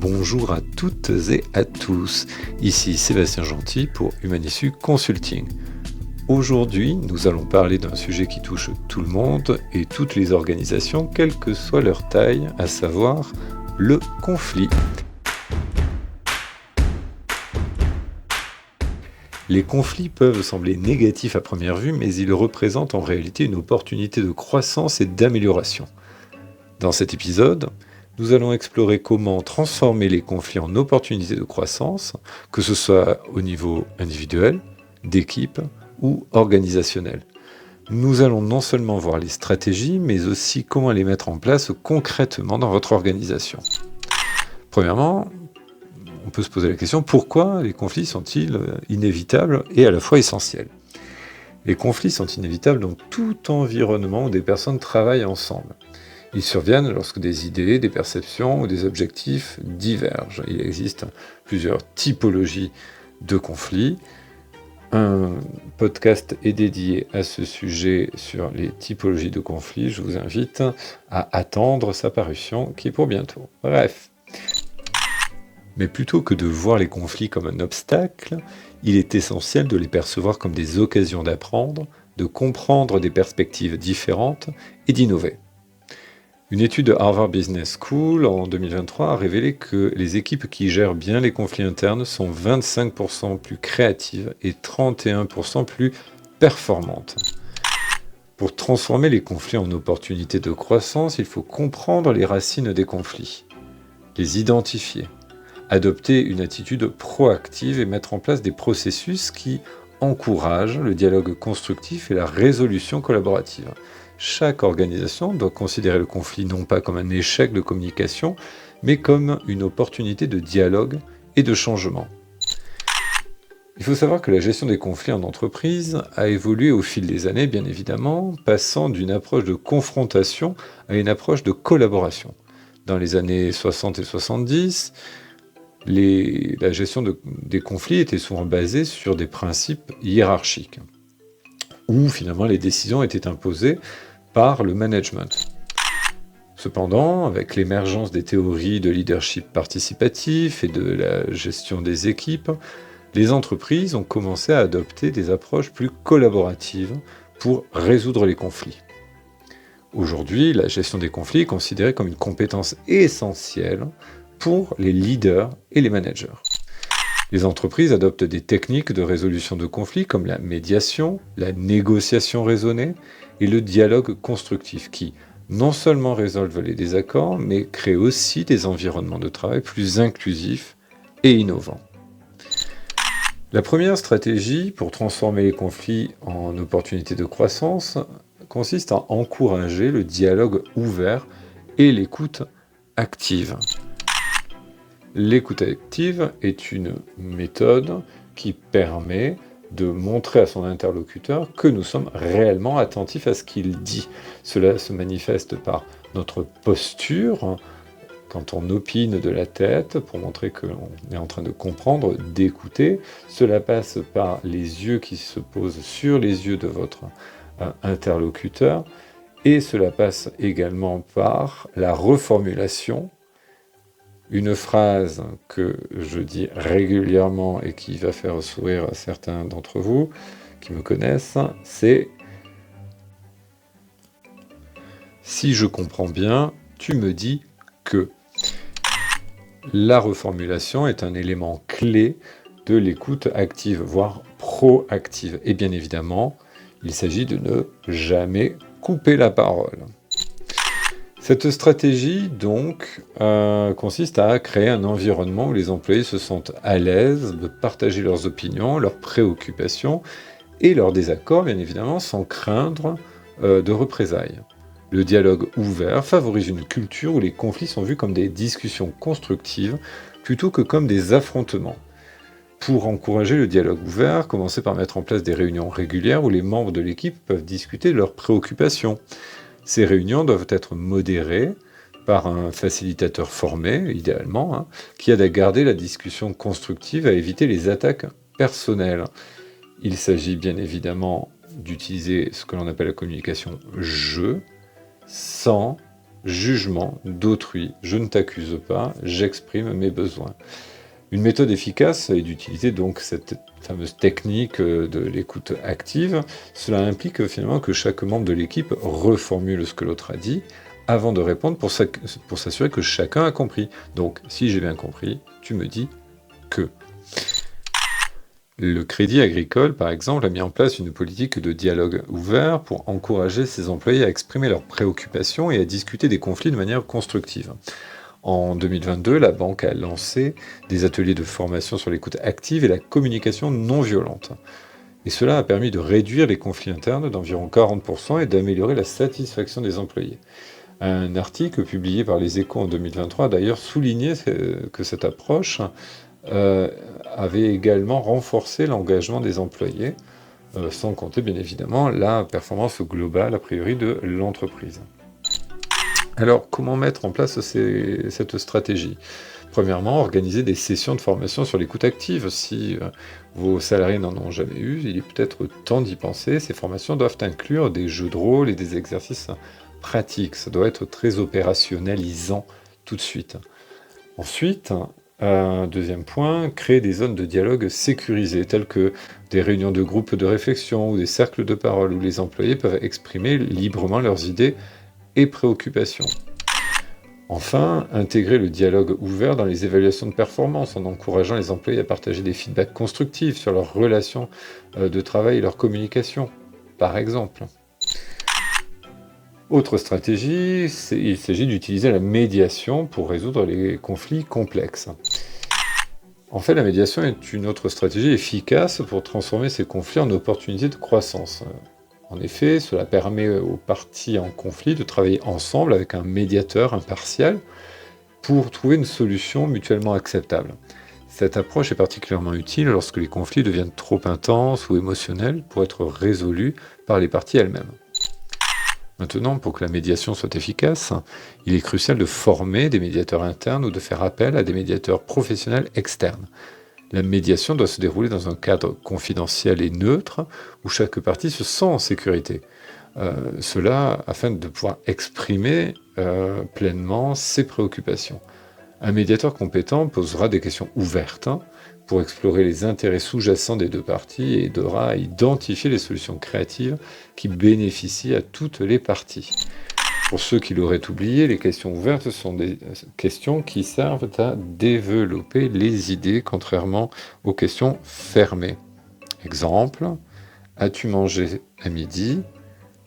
Bonjour à toutes et à tous, ici Sébastien Gentil pour Humanissu Consulting. Aujourd'hui, nous allons parler d'un sujet qui touche tout le monde et toutes les organisations, quelle que soit leur taille, à savoir le conflit. Les conflits peuvent sembler négatifs à première vue, mais ils représentent en réalité une opportunité de croissance et d'amélioration. Dans cet épisode, nous allons explorer comment transformer les conflits en opportunités de croissance, que ce soit au niveau individuel, d'équipe ou organisationnel. Nous allons non seulement voir les stratégies, mais aussi comment les mettre en place concrètement dans votre organisation. Premièrement, on peut se poser la question, pourquoi les conflits sont-ils inévitables et à la fois essentiels ? Les conflits sont inévitables dans tout environnement où des personnes travaillent ensemble. Ils surviennent lorsque des idées, des perceptions ou des objectifs divergent. Il existe plusieurs typologies de conflits. Un podcast est dédié à ce sujet sur les typologies de conflits. Je vous invite à attendre sa parution qui est pour bientôt. Bref. Mais plutôt que de voir les conflits comme un obstacle, il est essentiel de les percevoir comme des occasions d'apprendre, de comprendre des perspectives différentes et d'innover. Une étude de Harvard Business School en 2023 a révélé que les équipes qui gèrent bien les conflits internes sont 25% plus créatives et 31% plus performantes. Pour transformer les conflits en opportunités de croissance, il faut comprendre les racines des conflits, les identifier, adopter une attitude proactive et mettre en place des processus qui encouragent le dialogue constructif et la résolution collaborative. Chaque organisation doit considérer le conflit non pas comme un échec de communication, mais comme une opportunité de dialogue et de changement. Il faut savoir que la gestion des conflits en entreprise a évolué au fil des années, bien évidemment, passant d'une approche de confrontation à une approche de collaboration. Dans les années 60 et 70, la gestion des conflits était souvent basée sur des principes hiérarchiques, où finalement les décisions étaient imposées par le management. Cependant, avec l'émergence des théories de leadership participatif et de la gestion des équipes, les entreprises ont commencé à adopter des approches plus collaboratives pour résoudre les conflits. Aujourd'hui, la gestion des conflits est considérée comme une compétence essentielle pour les leaders et les managers. Les entreprises adoptent des techniques de résolution de conflits comme la médiation, la négociation raisonnée et le dialogue constructif qui, non seulement résolvent les désaccords, mais créent aussi des environnements de travail plus inclusifs et innovants. La première stratégie pour transformer les conflits en opportunités de croissance consiste à encourager le dialogue ouvert et l'écoute active. L'écoute active est une méthode qui permet de montrer à son interlocuteur que nous sommes réellement attentifs à ce qu'il dit. Cela se manifeste par notre posture, quand on opine de la tête, pour montrer qu'on est en train de comprendre, d'écouter. Cela passe par les yeux qui se posent sur les yeux de votre interlocuteur, et cela passe également par la reformulation. Une phrase que je dis régulièrement et qui va faire sourire certains d'entre vous qui me connaissent, c'est « Si je comprends bien, tu me dis que ». La reformulation est un élément clé de l'écoute active, voire proactive. Et bien évidemment, il s'agit de ne jamais couper la parole. Cette stratégie, donc, consiste à créer un environnement où les employés se sentent à l'aise de partager leurs opinions, leurs préoccupations et leurs désaccords, bien évidemment, sans craindre de représailles. Le dialogue ouvert favorise une culture où les conflits sont vus comme des discussions constructives plutôt que comme des affrontements. Pour encourager le dialogue ouvert, commencez par mettre en place des réunions régulières où les membres de l'équipe peuvent discuter de leurs préoccupations. Ces réunions doivent être modérées par un facilitateur formé, idéalement, qui aide à garder la discussion constructive, à éviter les attaques personnelles. Il s'agit bien évidemment d'utiliser ce que l'on appelle la communication « je », sans jugement d'autrui. Je ne t'accuse pas, j'exprime mes besoins. Une méthode efficace est d'utiliser donc cette fameuse technique de l'écoute active. Cela implique finalement que chaque membre de l'équipe reformule ce que l'autre a dit avant de répondre pour s'assurer que chacun a compris. Donc, si j'ai bien compris, tu me dis que. Le Crédit Agricole, par exemple, a mis en place une politique de dialogue ouvert pour encourager ses employés à exprimer leurs préoccupations et à discuter des conflits de manière constructive. En 2022, la banque a lancé des ateliers de formation sur l'écoute active et la communication non violente. Et cela a permis de réduire les conflits internes d'environ 40% et d'améliorer la satisfaction des employés. Un article publié par Les Échos en 2023 a d'ailleurs souligné que cette approche euh, avait également renforcé l'engagement des employés, sans compter bien évidemment la performance globale a priori de l'entreprise. Alors, comment mettre en place cette stratégie? Premièrement, organiser des sessions de formation sur l'écoute active. Si vos salariés n'en ont jamais eu, il est peut-être temps d'y penser. Ces formations doivent inclure des jeux de rôle et des exercices pratiques. Ça doit être très opérationnalisant tout de suite. Ensuite, deuxième point, créer des zones de dialogue sécurisées, telles que des réunions de groupe de réflexion ou des cercles de parole où les employés peuvent exprimer librement leurs idées et préoccupations. Enfin, intégrer le dialogue ouvert dans les évaluations de performance en encourageant les employés à partager des feedbacks constructifs sur leurs relations de travail et leur communication, par exemple. Autre stratégie, il s'agit d'utiliser la médiation pour résoudre les conflits complexes. En fait, la médiation est une autre stratégie efficace pour transformer ces conflits en opportunités de croissance. En effet, cela permet aux parties en conflit de travailler ensemble avec un médiateur impartial pour trouver une solution mutuellement acceptable. Cette approche est particulièrement utile lorsque les conflits deviennent trop intenses ou émotionnels pour être résolus par les parties elles-mêmes. Maintenant, pour que la médiation soit efficace, il est crucial de former des médiateurs internes ou de faire appel à des médiateurs professionnels externes. La médiation doit se dérouler dans un cadre confidentiel et neutre où chaque partie se sent en sécurité. Cela afin de pouvoir exprimer pleinement ses préoccupations. Un médiateur compétent posera des questions ouvertes pour explorer les intérêts sous-jacents des deux parties et aidera à identifier les solutions créatives qui bénéficient à toutes les parties. Pour ceux qui l'auraient oublié, les questions ouvertes sont des questions qui servent à développer les idées, contrairement aux questions fermées. Exemple, as-tu mangé à midi?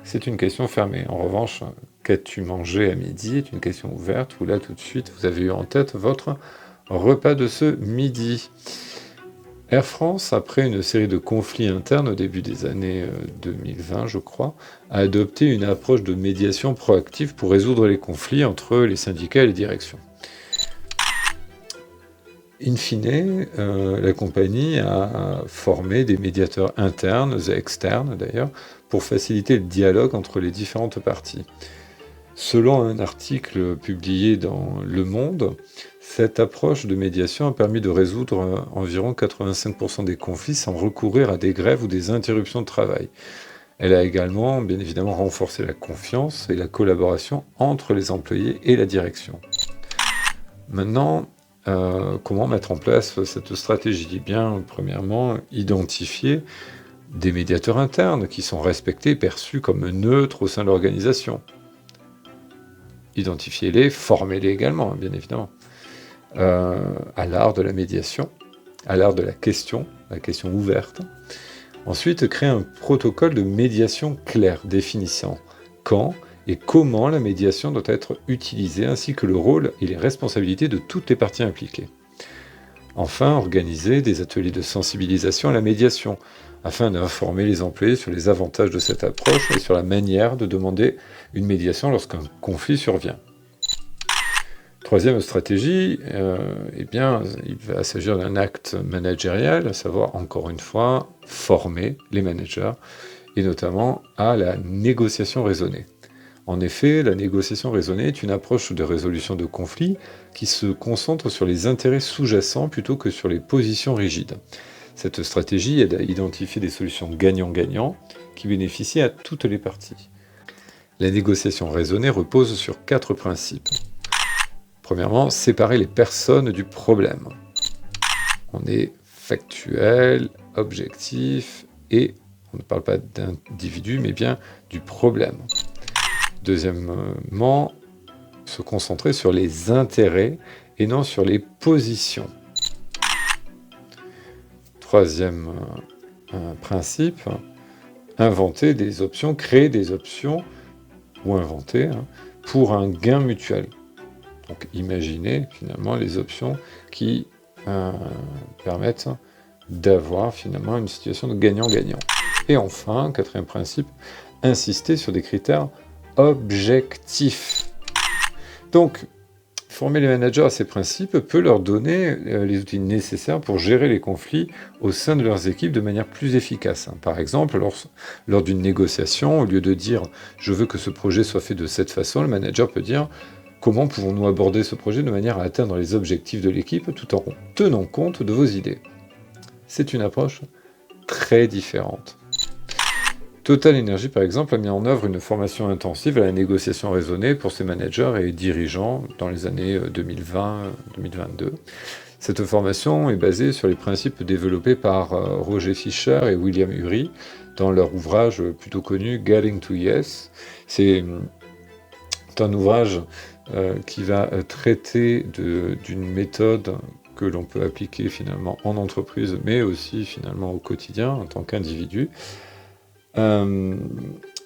C'est une question fermée. En revanche, qu'as-tu mangé à midi est une question ouverte, où là tout de suite vous avez eu en tête votre repas de ce midi. Air France, après une série de conflits internes au début des années 2020, je crois, a adopté une approche de médiation proactive pour résoudre les conflits entre les syndicats et les directions. In fine, la compagnie a formé des médiateurs internes et externes d'ailleurs pour faciliter le dialogue entre les différentes parties. Selon un article publié dans Le Monde, cette approche de médiation a permis de résoudre environ 85% des conflits sans recourir à des grèves ou des interruptions de travail. Elle a également, bien évidemment, renforcé la confiance et la collaboration entre les employés et la direction. Maintenant, comment mettre en place cette stratégie? Eh bien, premièrement, identifier des médiateurs internes qui sont respectés et perçus comme neutres au sein de l'organisation. Identifiez-les, formez-les également, bien évidemment. À l'art de la médiation, à l'art de la question ouverte. Ensuite, créer un protocole de médiation clair, définissant quand et comment la médiation doit être utilisée, ainsi que le rôle et les responsabilités de toutes les parties impliquées. Enfin, organiser des ateliers de sensibilisation à la médiation, afin d'informer les employés sur les avantages de cette approche et sur la manière de demander une médiation lorsqu'un conflit survient. Troisième stratégie, eh bien, il va s'agir d'un acte managérial, à savoir, encore une fois, former les managers, et notamment à la négociation raisonnée. En effet, la négociation raisonnée est une approche de résolution de conflits qui se concentre sur les intérêts sous-jacents plutôt que sur les positions rigides. Cette stratégie aide à identifier des solutions gagnant-gagnant qui bénéficient à toutes les parties. La négociation raisonnée repose sur 4 principes. Premièrement, séparer les personnes du problème. On est factuel, objectif et on ne parle pas d'individu mais bien du problème. Deuxièmement, se concentrer sur les intérêts et non sur les positions. Troisième principe, inventer des options, créer des options ou inventer pour un gain mutuel. Donc imaginez finalement les options qui permettent d'avoir finalement une situation de gagnant-gagnant. Et enfin, quatrième principe, insister sur des critères objectifs. Donc, former les managers à ces principes peut leur donner les outils nécessaires pour gérer les conflits au sein de leurs équipes de manière plus efficace. Par exemple, lors d'une négociation, au lieu de dire « je veux que ce projet soit fait de cette façon », le manager peut dire « comment pouvons-nous aborder ce projet de manière à atteindre les objectifs de l'équipe tout en tenant compte de vos idées ?» C'est une approche très différente. Total Energy, par exemple, a mis en œuvre une formation intensive à la négociation raisonnée pour ses managers et dirigeants dans les années 2020-2022. Cette formation est basée sur les principes développés par Roger Fisher et William Ury dans leur ouvrage plutôt connu « Getting to Yes ». C'est un ouvrage qui va traiter d'une méthode que l'on peut appliquer finalement en entreprise, mais aussi finalement au quotidien en tant qu'individu.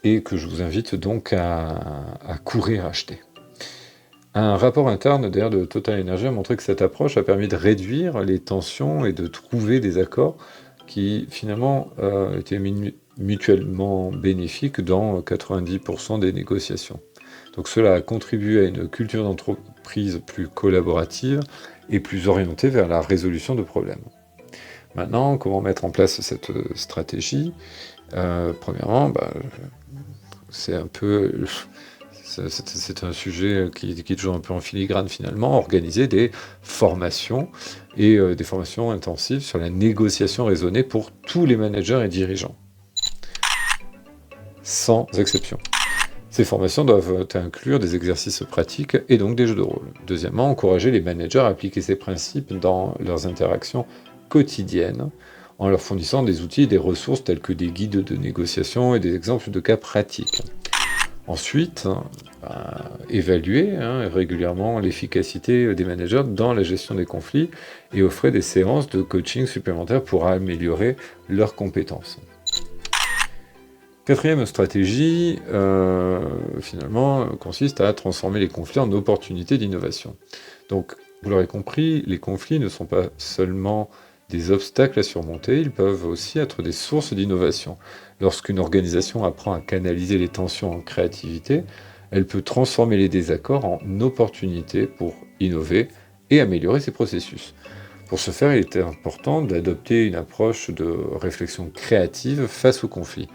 Et que je vous invite donc à courir acheter. Un rapport interne d'ailleurs de Total Energy a montré que cette approche a permis de réduire les tensions et de trouver des accords qui finalement étaient mutuellement bénéfiques dans 90% des négociations. Donc cela a contribué à une culture d'entreprise plus collaborative et plus orientée vers la résolution de problèmes. Maintenant, comment mettre en place cette stratégie ? Premièrement, c'est un sujet qui est toujours un peu en filigrane finalement, organiser des formations et des formations intensives sur la négociation raisonnée pour tous les managers et dirigeants, sans exception. Ces formations doivent inclure des exercices pratiques et donc des jeux de rôle. Deuxièmement, encourager les managers à appliquer ces principes dans leurs interactions quotidiennes, en leur fournissant des outils et des ressources tels que des guides de négociation et des exemples de cas pratiques. Ensuite, évaluer régulièrement l'efficacité des managers dans la gestion des conflits et offrir des séances de coaching supplémentaires pour améliorer leurs compétences. Quatrième stratégie, finalement, consiste à transformer les conflits en opportunités d'innovation. Donc, vous l'aurez compris, les conflits ne sont pas seulement des obstacles à surmonter, ils peuvent aussi être des sources d'innovation. Lorsqu'une organisation apprend à canaliser les tensions en créativité, elle peut transformer les désaccords en opportunités pour innover et améliorer ses processus. Pour ce faire, il est important d'adopter une approche de réflexion créative face au conflit.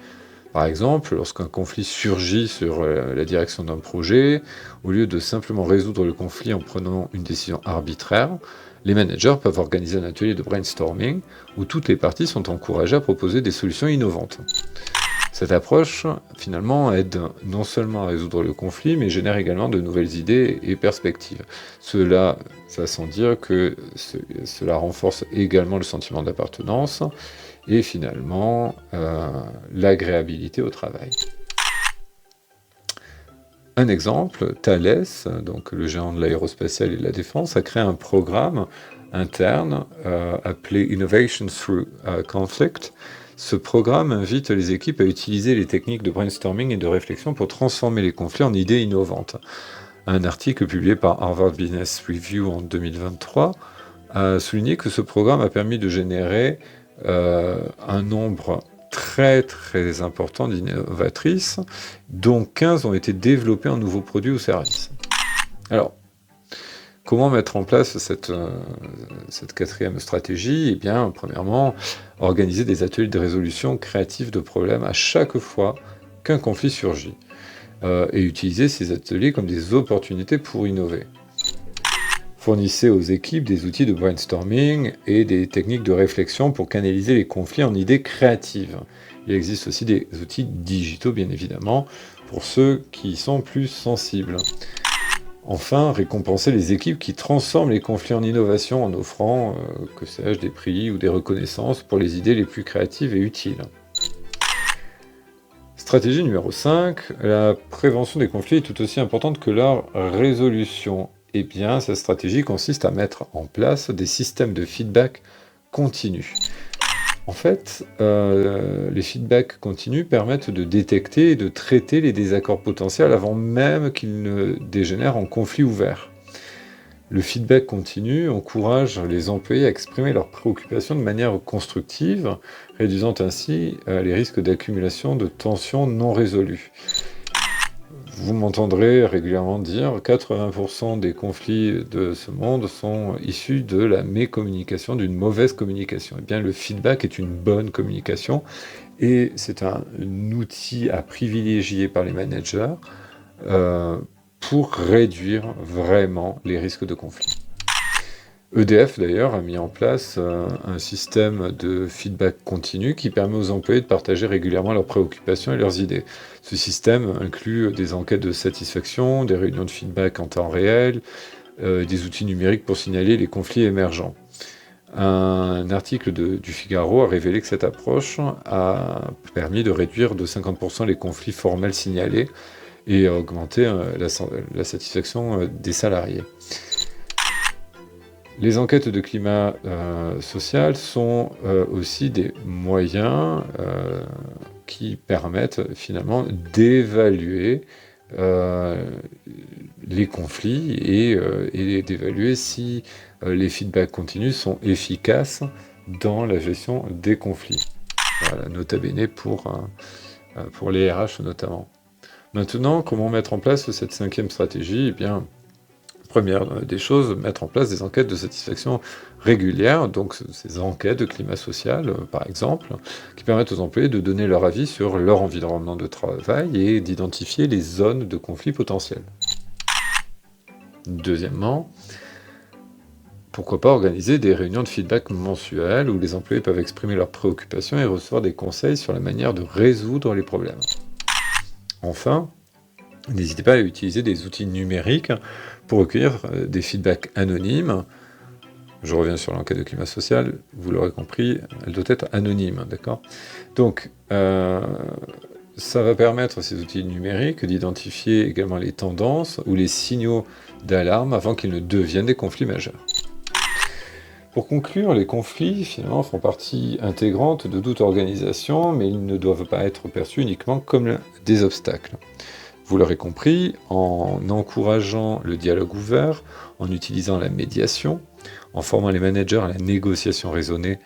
Par exemple, lorsqu'un conflit surgit sur la direction d'un projet, au lieu de simplement résoudre le conflit en prenant une décision arbitraire, les managers peuvent organiser un atelier de brainstorming où toutes les parties sont encouragées à proposer des solutions innovantes. Cette approche, finalement, aide non seulement à résoudre le conflit, mais génère également de nouvelles idées et perspectives. Cela va sans dire que cela renforce également le sentiment d'appartenance et finalement l'agréabilité au travail. Un exemple, Thales, donc le géant de l'aérospatiale et de la défense, a créé un programme interne appelé Innovation Through Conflict. Ce programme invite les équipes à utiliser les techniques de brainstorming et de réflexion pour transformer les conflits en idées innovantes. Un article publié par Harvard Business Review en 2023 a souligné que ce programme a permis de générer un nombre très très important d'innovatrices, dont 15 ont été développées en nouveaux produits ou services. Alors, comment mettre en place cette quatrième stratégie ? Eh bien, premièrement, organiser des ateliers de résolution créative de problèmes à chaque fois qu'un conflit surgit, et utiliser ces ateliers comme des opportunités pour innover. Fournissez aux équipes des outils de brainstorming et des techniques de réflexion pour canaliser les conflits en idées créatives. Il existe aussi des outils digitaux, bien évidemment, pour ceux qui y sont plus sensibles. Enfin, récompenser les équipes qui transforment les conflits en innovation en offrant, que sais-je, des prix ou des reconnaissances pour les idées les plus créatives et utiles. Stratégie numéro 5, la prévention des conflits est tout aussi importante que leur résolution. Eh bien, cette stratégie consiste à mettre en place des systèmes de feedback continu. En fait, les feedbacks continus permettent de détecter et de traiter les désaccords potentiels avant même qu'ils ne dégénèrent en conflit ouvert. Le feedback continu encourage les employés à exprimer leurs préoccupations de manière constructive, réduisant ainsi les risques d'accumulation de tensions non résolues. Vous m'entendrez régulièrement dire 80% des conflits de ce monde sont issus de la mécommunication, d'une mauvaise communication. Eh bien, le feedback est une bonne communication et c'est un outil à privilégier par les managers pour réduire vraiment les risques de conflit. EDF d'ailleurs a mis en place un système de feedback continu qui permet aux employés de partager régulièrement leurs préoccupations et leurs idées. Ce système inclut des enquêtes de satisfaction, des réunions de feedback en temps réel, des outils numériques pour signaler les conflits émergents. Un article du Figaro a révélé que cette approche a permis de réduire de 50% les conflits formels signalés et a augmenté la satisfaction des salariés. Les enquêtes de climat social sont aussi des moyens qui permettent finalement d'évaluer les conflits et d'évaluer si les feedbacks continus sont efficaces dans la gestion des conflits. Voilà, nota bene pour les RH notamment. Maintenant, comment mettre en place cette 5e stratégie ? Eh bien, première des choses, mettre en place des enquêtes de satisfaction régulières, donc ces enquêtes de climat social, par exemple, qui permettent aux employés de donner leur avis sur leur environnement de travail et d'identifier les zones de conflit potentiels. Deuxièmement, pourquoi pas organiser des réunions de feedback mensuelles où les employés peuvent exprimer leurs préoccupations et recevoir des conseils sur la manière de résoudre les problèmes. Enfin, n'hésitez pas à utiliser des outils numériques pour recueillir des feedbacks anonymes. Je reviens sur l'enquête de climat social, vous l'aurez compris, elle doit être anonyme, d'accord ? Donc, ça va permettre, ces outils numériques, d'identifier également les tendances ou les signaux d'alarme avant qu'ils ne deviennent des conflits majeurs. Pour conclure, les conflits, finalement, font partie intégrante de toute organisation, mais ils ne doivent pas être perçus uniquement comme des obstacles. Vous l'aurez compris, en encourageant le dialogue ouvert, en utilisant la médiation, en formant les managers à la négociation raisonnée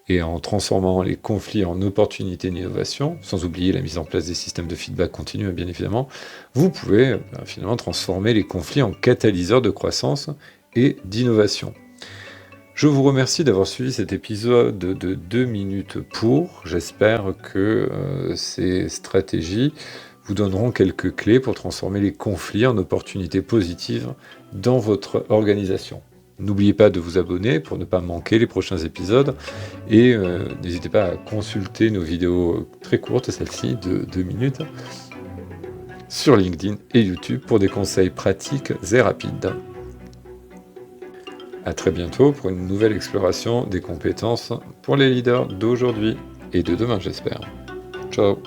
et en transformant les conflits en opportunités d'innovation, sans oublier la mise en place des systèmes de feedback continu, bien évidemment, vous pouvez finalement transformer les conflits en catalyseurs de croissance et d'innovation. Je vous remercie d'avoir suivi cet épisode de 2 minutes pour. J'espère que ces stratégies vous donneront quelques clés pour transformer les conflits en opportunités positives dans votre organisation. N'oubliez pas de vous abonner pour ne pas manquer les prochains épisodes et n'hésitez pas à consulter nos vidéos très courtes, celle-ci de 2 minutes, sur LinkedIn et YouTube pour des conseils pratiques et rapides. À très bientôt pour une nouvelle exploration des compétences pour les leaders d'aujourd'hui et de demain, j'espère. Ciao.